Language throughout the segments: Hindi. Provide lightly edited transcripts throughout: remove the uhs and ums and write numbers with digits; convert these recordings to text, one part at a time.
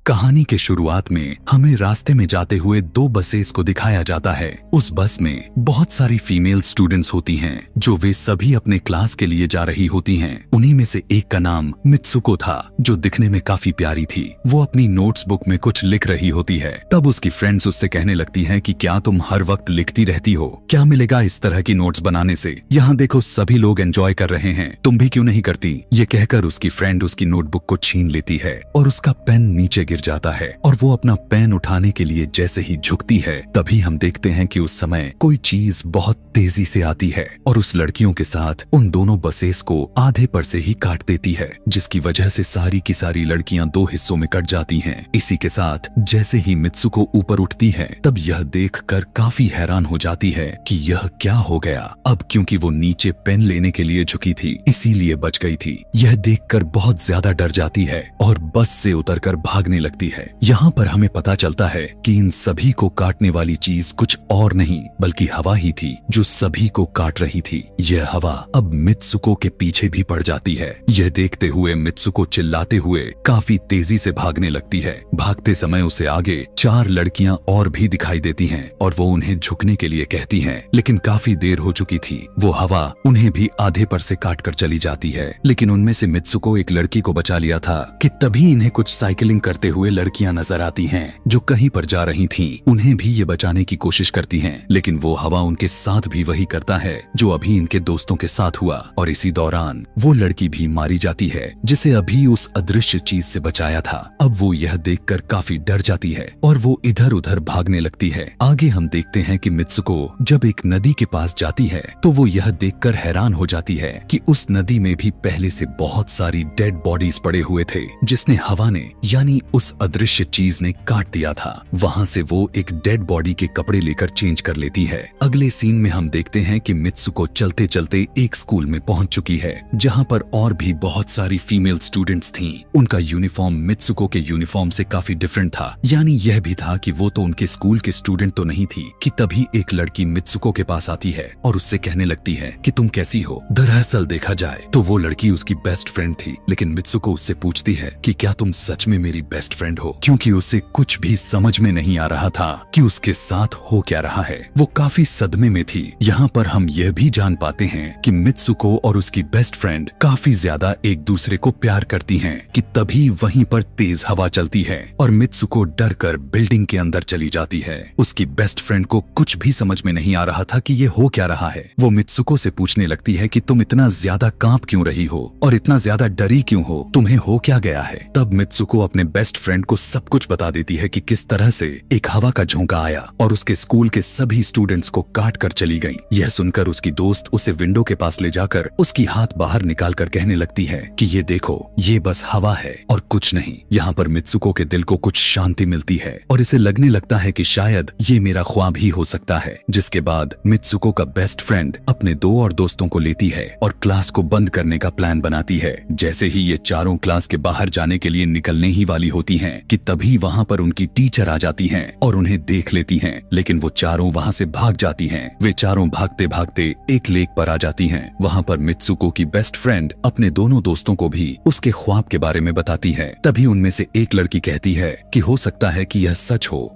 कहानी के शुरुआत में हमें रास्ते में जाते हुए दो बसेस को दिखाया जाता है। उस बस में बहुत सारी फीमेल स्टूडेंट्स होती हैं, जो वे सभी अपने क्लास के लिए जा रही होती हैं। उन्हीं में से एक का नाम मित्सुको था, जो दिखने में काफी प्यारी थी। वो अपनी नोट्स बुक में कुछ लिख रही होती है। तब उसकी फ्रेंड्स उससे कहने लगती हैं कि क्या तुम हर वक्त लिखती रहती हो? क्या मिलेगा इस तरह की नोट्स बनाने से? यहाँ देखो सभी लोग एंजॉय कर रहे हैं, तुम भी क्यों नहीं करती? ये कहकर उसकी फ्रेंड उसकी नोटबुक को छीन लेती है और उसका पेन नीचे गिर जाता है और वो अपना पेन उठाने के लिए जैसे ही झुकती है, तभी हम देखते हैं कि उस समय कोई चीज बहुत तेजी से आती है और उस लड़कियों के साथ उन दोनों बसेस को आधे पर से ही काट देती है, जिसकी वजह से सारी की सारी लड़कियां दो हिस्सों में कट जाती हैं। इसी के साथ जैसे ही मित्सुको ऊपर उठती है, तब यह देखकर काफी हैरान हो जाती है कि यह क्या हो गया। अब क्योंकि वो नीचे पेन लेने के लिए झुकी थी, इसीलिए बच गई थी। यह देखकर बहुत ज्यादा डर जाती है और बस से उतरकर भागने लगती है। यहाँ पर हमें पता चलता है कि इन सभी को काटने वाली चीज कुछ और नहीं बल्कि हवा ही थी, जो सभी को काट रही थी। यह हवा अब मित्सुको के पीछे भी पड़ जाती है। यह देखते हुए मित्सुको चिल्लाते हुए काफी तेजी से भागने लगती है। भागते समय उसे आगे 4 लड़कियां और भी दिखाई देती हैं और वो उन्हें झुकने के लिए कहती हैं, लेकिन काफी देर हो चुकी थी। वो हवा उन्हें भी आधे पर से काट कर चली जाती है। लेकिन उनमें से मित्सुको एक लड़की को बचा लिया था कि तभी इन्हें कुछ साइकिलिंग करते हुए लड़कियां नजर आती हैं, जो कहीं पर जा रही थीं। उन्हें भी ये बचाने की कोशिश करती हैं, लेकिन वो हवा उनके साथ भी वही करता है जो अभी इनके दोस्तों के साथ हुआ। और इसी दौरान वो लड़की भी मारी जाती है, जिसे अभी उस अदृश्य चीज से बचाया था। अब वो यह देखकर काफी डर जाती है और वो इधर उधर भागने लगती है। आगे हम देखते हैं कि मित्सुको जब एक नदी के पास जाती है, तो वो यह देखकर हैरान हो जाती है कि उस नदी में भी पहले से बहुत सारी डेड बॉडीज पड़े हुए थे, जिसने हवा ने यानी उस अदृश्य चीज ने काट दिया था। वहाँ से वो एक डेड बॉडी के कपड़े लेकर चेंज कर लेती है। अगले सीन में हम देखते हैं कि मित्सुको चलते चलते एक स्कूल में पहुंच चुकी है, जहाँ पर और भी बहुत सारी फीमेल स्टूडेंट्स थीं। उनका यूनिफॉर्म मित्सुको के यूनिफॉर्म से काफी डिफरेंट था। यानी यह भी था कि वो तो उनके स्कूल के स्टूडेंट तो नहीं थी कि तभी एक लड़की मित्सुको के पास आती है और उससे कहने लगती है कि तुम कैसी हो? दरअसल देखा जाए तो वो लड़की उसकी बेस्ट फ्रेंड थी, लेकिन मित्सुको उससे पूछती है कि क्या तुम सच में मेरी बेस्ट फ्रेंड हो, क्योंकि उसे कुछ भी समझ में नहीं आ रहा था कि उसके साथ हो क्या रहा है। वो काफी सदमे में थी। यहाँ पर हम यह भी जान पाते हैं कि मित्सुको और उसकी बेस्ट फ्रेंड काफी ज्यादा एक दूसरे को प्यार करती हैं कि तभी वहीं पर तेज हवा चलती है और मित्सुको डर कर बिल्डिंग के अंदर चली जाती है। उसकी बेस्ट फ्रेंड को कुछ भी समझ में नहीं आ रहा था कि ये हो क्या रहा है। वो मित्सुको से पूछने लगती है कि तुम इतना ज्यादा कांप क्यों रही हो और इतना ज्यादा डरी क्यों हो, तुम्हें हो क्या गया है? तब मित्सुको अपने बेस्ट फ्रेंड को सब कुछ बता देती है कि किस तरह से एक हवा का झोंका आया और उसके स्कूल के सभी स्टूडेंट्स को काट कर चली गई। यह सुनकर उसकी दोस्त उसे विंडो के पास ले जाकर उसकी हाथ बाहर निकाल कर कहने लगती है कि ये देखो, ये बस हवा है और कुछ नहीं। यहाँ पर मित्सुको के दिल को कुछ शांति मिलती है और इसे लगने लगता है कि शायद ये मेरा ख्वाब ही हो सकता है। जिसके बाद मित्सुको का बेस्ट फ्रेंड अपने 2 और दोस्तों को लेती है और क्लास को बंद करने का प्लान बनाती है। जैसे ही ये चारों क्लास के बाहर जाने के लिए निकलने ही वाली होती हैं कि तभी वहाँ पर उनकी टीचर आ जाती हैं और उन्हें देख लेती हैं, लेकिन वो चारों वहाँ से भाग जाती हैं। वे चारों भागते भागते एक लेक पर आ जाती हैं। वहाँ पर मित्सुको की बेस्ट फ्रेंड अपने दोनों दोस्तों को भी उसके ख्वाब के बारे में बताती है। तभी उनमें से एक लड़की कहती है कि हो सकता है कि यह सच हो,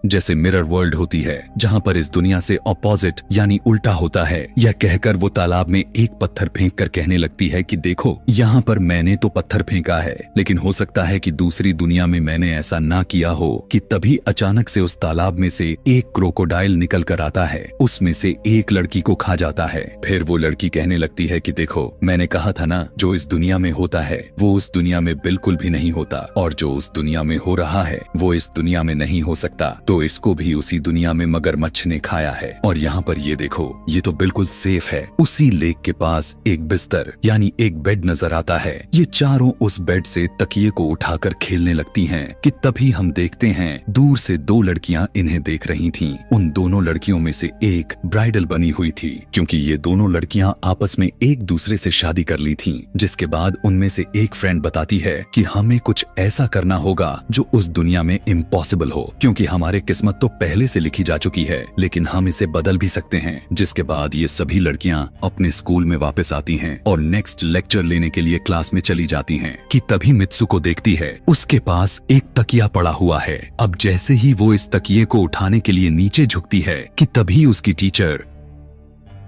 जैसे मिरर वर्ल्ड होती है जहाँ पर इस दुनिया से ऑपोजिट यानी उल्टा होता है। यह कहकर वो तालाब में एक पत्थर फेंक कर कहने लगती है कि देखो, यहाँ पर मैंने तो पत्थर फेंका है, लेकिन हो सकता है कि दूसरी दुनिया में मैंने ऐसा ना किया हो। कि तभी अचानक से उस तालाब में से एक क्रोकोडाइल निकल कर आता है, उसमें से एक लड़की को खा जाता है। फिर वो लड़की कहने लगती है कि देखो, मैंने कहा था ना, जो इस दुनिया में होता है वो उस दुनिया में बिल्कुल भी नहीं होता, और जो उस दुनिया में हो रहा है वो इस दुनिया में नहीं हो सकता। तो इसको भी उसी दुनिया में मगरमच्छ ने खाया है। और यहाँ पर ये देखो, ये तो बिल्कुल सेफ है। उसी लेक के पास एक बिस्तर यानी एक बेड नजर आता है। ये चारों उस बेड से तकिए को उठाकर खेलने लगती हैं कि तभी हम देखते हैं दूर से 2 लड़कियां इन्हें देख रही थीं। उन दोनों लड़कियों में से एक ब्राइडल बनी हुई थी, क्योंकि ये दोनों लड़कियां आपस में एक दूसरे से शादी कर ली थीं। जिसके बाद उनमें से एक फ्रेंड बताती है कि हमें कुछ ऐसा करना होगा जो उस दुनिया में इम्पॉसिबल हो, क्योंकि हमारे किस्मत तो पहले से लिखी जा चुकी है, लेकिन हम इसे बदल भी सकते हैं। जिसके बाद ये सभी लड़कियां अपने स्कूल में वापस आती हैं और नेक्स्ट लेक्चर लेने के लिए क्लास में चली जाती हैं कि तभी मित्सुको देखती है उसके पास एक तकिया पड़ा हुआ है। अब जैसे ही वो इस तकिए को उठाने के लिए नीचे झुकती है कि तभी उसकी टीचर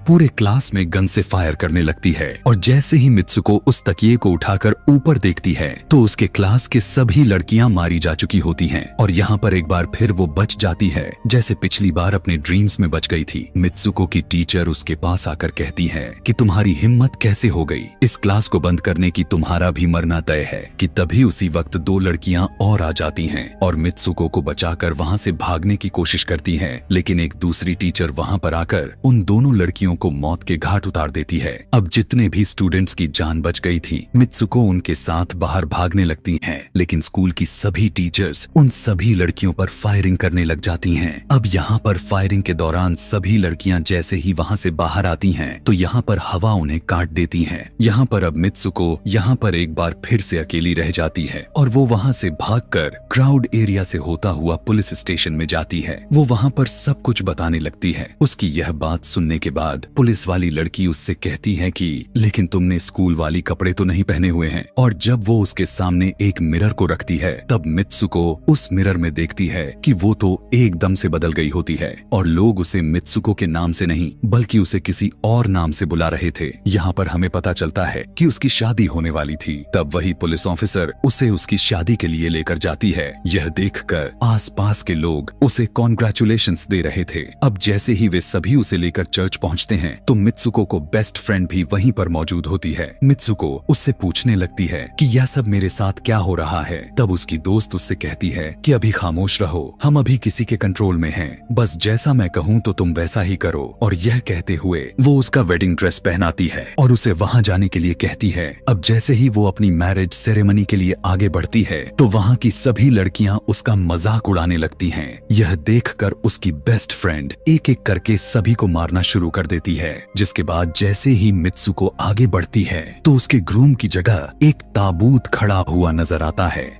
पूरे क्लास में गन से फायर करने लगती है और जैसे ही मित्सुको उस तकिए को उठाकर ऊपर देखती है तो उसके क्लास के सभी लड़कियां मारी जा चुकी होती हैं और यहाँ पर एक बार फिर वो बच जाती है जैसे पिछली बार अपने ड्रीम्स में बच गई थी। मित्सुको की टीचर उसके पास आकर कहती है कि तुम्हारी हिम्मत कैसे हो गई, इस क्लास को बंद करने की, तुम्हारा भी मरना तय है। कि तभी उसी वक्त दो लड़कियां और आ जाती हैं और मित्सुको को बचाकर वहाँ से भागने की कोशिश करती हैं, लेकिन एक दूसरी टीचर वहाँ पर आकर उन दोनों लड़कियों को मौत के घाट उतार देती है। अब जितने भी स्टूडेंट्स की जान बच गई थी, मित्सुको उनके साथ बाहर भागने लगती हैं, लेकिन स्कूल की सभी टीचर्स उन सभी लड़कियों पर फायरिंग करने लग जाती हैं। अब यहाँ पर फायरिंग के दौरान सभी लड़कियां जैसे ही वहाँ से बाहर आती हैं, तो यहाँ पर हवा उन्हें काट देती है। यहाँ पर अब मित्सुको यहाँ पर एक बार फिर से अकेली रह जाती है और वो वहाँ से भागकर क्राउड एरिया से होता हुआ पुलिस स्टेशन में जाती है। वो वहाँ पर सब कुछ बताने लगती है। उसकी यह बात सुनने के बाद पुलिस वाली लड़की उससे कहती है कि लेकिन तुमने स्कूल वाली कपड़े तो नहीं पहने हुए हैं। और जब वो उसके सामने एक मिरर को रखती है तब मित्सुको उस मिरर में देखती है कि वो तो एकदम से बदल गई होती है और लोग उसे मित्सुको के नाम से नहीं बल्कि उसे किसी और नाम से बुला रहे थे। यहाँ पर हमें पता चलता है कि उसकी शादी होने वाली थी। तब वही पुलिस ऑफिसर उसे उसकी शादी के लिए लेकर जाती है। यह देखकर आसपास के लोग उसे कॉन्ग्रेचुलेशंस दे रहे थे। अब जैसे ही वे सभी उसे लेकर चर्च पहुंचते हैं तो मित्सुको को बेस्ट फ्रेंड भी वहीं पर मौजूद होती है। मित्सुको उससे पूछने लगती है कि यह सब मेरे साथ क्या हो रहा है। तब उसकी दोस्त उससे कहती है कि अभी खामोश रहो, हम अभी किसी के कंट्रोल में हैं, बस जैसा मैं कहूँ तो तुम वैसा ही करो। और यह कहते हुए वो उसका वेडिंग ड्रेस पहनाती है और उसे वहाँ जाने के लिए कहती है। अब जैसे ही वो अपनी मैरिज सेरेमनी के लिए आगे बढ़ती है तो वहाँ की सभी लड़कियाँ उसका मजाक उड़ाने लगती हैं। यह देखकर उसकी बेस्ट फ्रेंड एक एक करके सभी को मारना शुरू कर देती है। जिसके बाद जैसे ही मित्सुको आगे बढ़ती है तो उसके ग्रूम की जगह एक ताबूत खड़ा हुआ नजर आता है।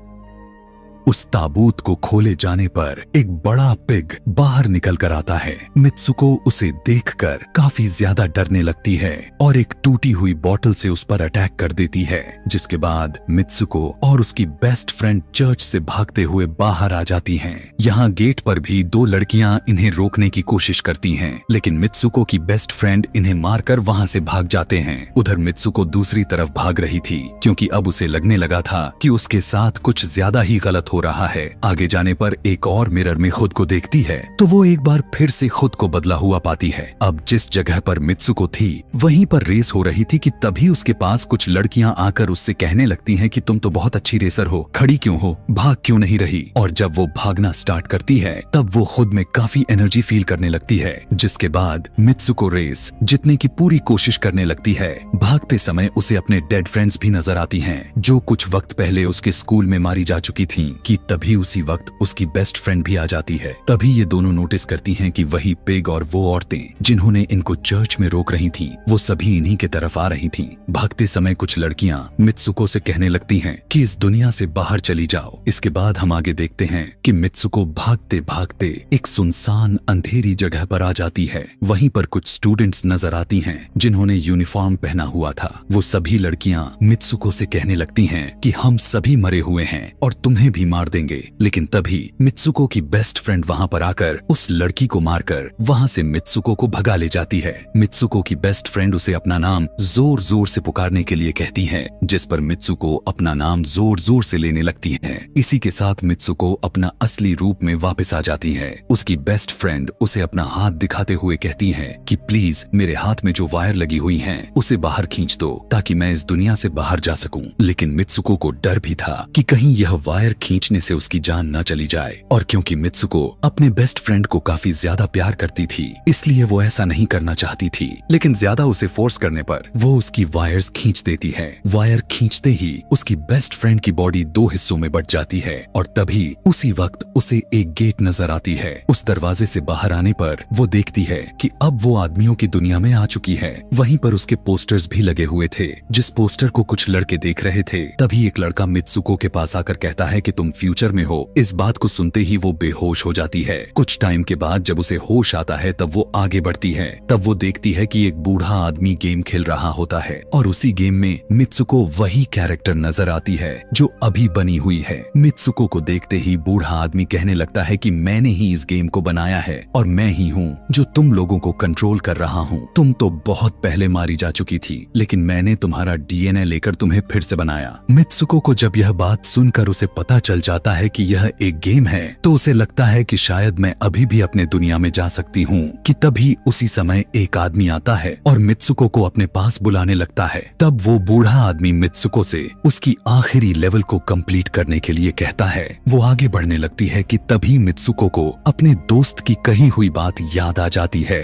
उस ताबूत को खोले जाने पर एक बड़ा पिग बाहर निकल कर आता है। मित्सुको उसे देखकर काफी ज्यादा डरने लगती है और एक टूटी हुई बोतल से उस पर अटैक कर देती है। जिसके बाद मित्सुको और उसकी बेस्ट फ्रेंड चर्च से भागते हुए बाहर आ जाती हैं। यहाँ गेट पर भी दो लड़कियां इन्हें रोकने की कोशिश करती हैं, लेकिन मित्सुको की बेस्ट फ्रेंड इन्हें मारकर वहाँ से भाग जाते हैं। उधर मित्सुको दूसरी तरफ भाग रही थी क्योंकि अब उसे लगने लगा था कि उसके साथ कुछ ज्यादा ही गलत हो रहा है। आगे जाने पर एक और मिरर में खुद को देखती है तो वो एक बार फिर से खुद को बदला हुआ पाती है। अब जिस जगह पर मित्सुको थी वहीं पर रेस हो रही थी कि तभी उसके पास कुछ लड़कियां आकर उससे कहने लगती हैं कि तुम तो बहुत अच्छी रेसर हो, खड़ी क्यों हो, भाग क्यों नहीं रही। और जब वो भागना स्टार्ट करती है तब वो खुद में काफी एनर्जी फील करने लगती है। जिसके बाद मित्सुको रेस जीतने की पूरी कोशिश करने लगती है। भागते समय उसे अपने डेड फ्रेंड्स भी नजर आती हैं जो कुछ वक्त पहले उसके स्कूल में मारी जा चुकी थीं। कि तभी उसी वक्त उसकी बेस्ट फ्रेंड भी आ जाती है। तभी ये दोनों नोटिस करती हैं कि वही पिग और वो औरतें जिन्होंने इनको चर्च में रोक रही थीं, वो सभी इन्हीं के तरफ आ रही थीं। भागते समय कुछ लड़कियां मित्सुको से कहने लगती हैं कि इस दुनिया से बाहर चली जाओ। इसके बाद हम आगे देखते हैं कि मित्सुको भागते भागते एक सुनसान अंधेरी जगह पर आ जाती है। वहीं पर कुछ स्टूडेंट्स नजर आती हैं जिन्होंने यूनिफॉर्म पहना हुआ था। वो सभी लड़कियां मित्सुको से कहने लगती हैं कि हम सभी मरे हुए हैं और तुम्हें भी मार देंगे। लेकिन तभी मित्सुको की बेस्ट फ्रेंड वहां पर आकर उस लड़की को मारकर वहां से मित्सुको को भगा ले जाती है। मित्सुको की बेस्ट फ्रेंड उसे अपना नाम जोर जोर से पुकारने के लिए कहती है, जिस पर मित्सुको अपना नाम जोर जोर से लेने लगती है। इसी के साथ मित्सुको अपना असली रूप में वापस आ जाती है। उसकी बेस्ट फ्रेंड उसे अपना हाथ दिखाते हुए कहती है कि प्लीज मेरे हाथ में जो वायर लगी हुई है उसे बाहर खींच दो ताकि मैं इस दुनिया से बाहर जा सकूं। लेकिन मित्सुको को डर भी था कि कहीं यह वायर खींचने से उसकी जान न चली जाए। और क्योंकि मित्सुको अपने बेस्ट फ्रेंड को काफी ज्यादा प्यार करती थी इसलिए वो ऐसा नहीं करना चाहती थी, लेकिन ज्यादा उसे फोर्स करने पर वो उसकी वायर्स खींच देती है। वायर खींचते ही उसकी बेस्ट फ्रेंड की बॉडी दो हिस्सों में बट जाती है और तभी उसी वक्त उसे एक गेट नजर आती है। उस दरवाजे से बाहर आने पर वो देखती है कि अब वो आदमियों की दुनिया में आ चुकी है। वहीं पर उसके पोस्टर्स भी लगे हुए थे। जिस पोस्टर को कुछ लड़के देख रहे थे तभी एक लड़का मित्सुको के पास आकर कहता है कि तुम फ्यूचर में हो। इस बात को सुनते ही वो बेहोश हो जाती है। कुछ टाइम के बाद जब उसे होश आता है तब वो आगे बढ़ती है। तब वो देखती है कि एक बूढ़ा आदमी गेम खेल रहा होता है और उसी गेम में मित्सुको वही कैरेक्टर नजर आती है जो अभी बनी हुई है। मित्सुको को देखते ही बूढ़ा आदमी कहने लगता है कि मैंने ही इस गेम को बनाया है और मैं ही हूँ जो तुम लोगों को कंट्रोल कर रहा हूँ। तुम तो बहुत पहले मारी जा चुकी थी, लेकिन मैंने तुम्हारा डीएनए लेकर तुम्हें फिर से बनाया। मित्सुको को जब यह बात सुनकर उसे पता चल जाता है कि यह एक गेम है तो उसे लगता है कि शायद मैं अभी भी अपने दुनिया में जा सकती हूँ कि तभी उसी समय एक आदमी आता है और मित्सुको को अपने पास बुलाने लगता है। तब वो बूढ़ा आदमी मित्सुको से उसकी आखिरी लेवल को कंप्लीट करने के लिए कहता है। वो आगे बढ़ने लगती है कि तभी मित्सुको को अपने दोस्त की कही हुई बात याद आ जाती है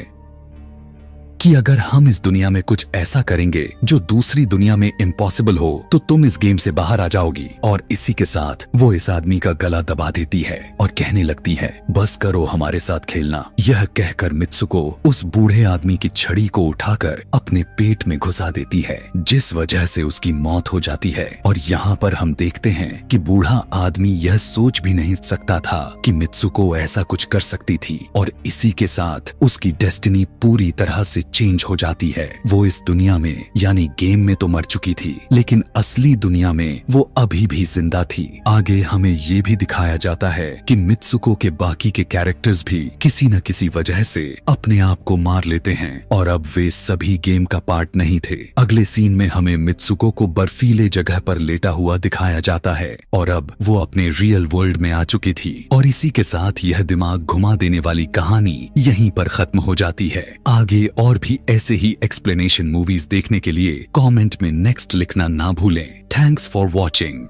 कि अगर हम इस दुनिया में कुछ ऐसा करेंगे जो दूसरी दुनिया में इम्पॉसिबल हो तो तुम इस गेम से बाहर आ जाओगी। और इसी के साथ वो इस आदमी का गला दबा देती है और कहने लगती है बस करो हमारे साथ खेलना। यह कहकर मित्सुको उस बूढ़े आदमी की छड़ी को उठाकर अपने पेट में घुसा देती है, जिस वजह से उसकी मौत हो जाती है। और यहाँ पर हम देखते हैं कि बूढ़ा आदमी यह सोच भी नहीं सकता था कि मित्सुको ऐसा कुछ कर सकती थी और इसी के साथ उसकी डेस्टिनी पूरी तरह से चेंज हो जाती है। वो इस दुनिया में यानी गेम में तो मर चुकी थी, लेकिन असली दुनिया में वो अभी भी जिंदा थी। आगे हमें ये भी दिखाया जाता है कि मित्सुको के बाकी के कैरेक्टर्स भी किसी न किसी वजह से अपने आप को मार लेते हैं और अब वे सभी गेम का पार्ट नहीं थे। अगले सीन में हमें मित्सुको को बर्फीले जगह पर लेटा हुआ दिखाया जाता है और अब वो अपने रियल वर्ल्ड में आ चुकी थी। और इसी के साथ यह दिमाग घुमा देने वाली कहानी यहीं पर खत्म हो जाती है। आगे और भी ऐसे ही एक्सप्लेनेशन मूवीज देखने के लिए कमेंट में नेक्स्ट लिखना ना भूलें। Thanks for watching.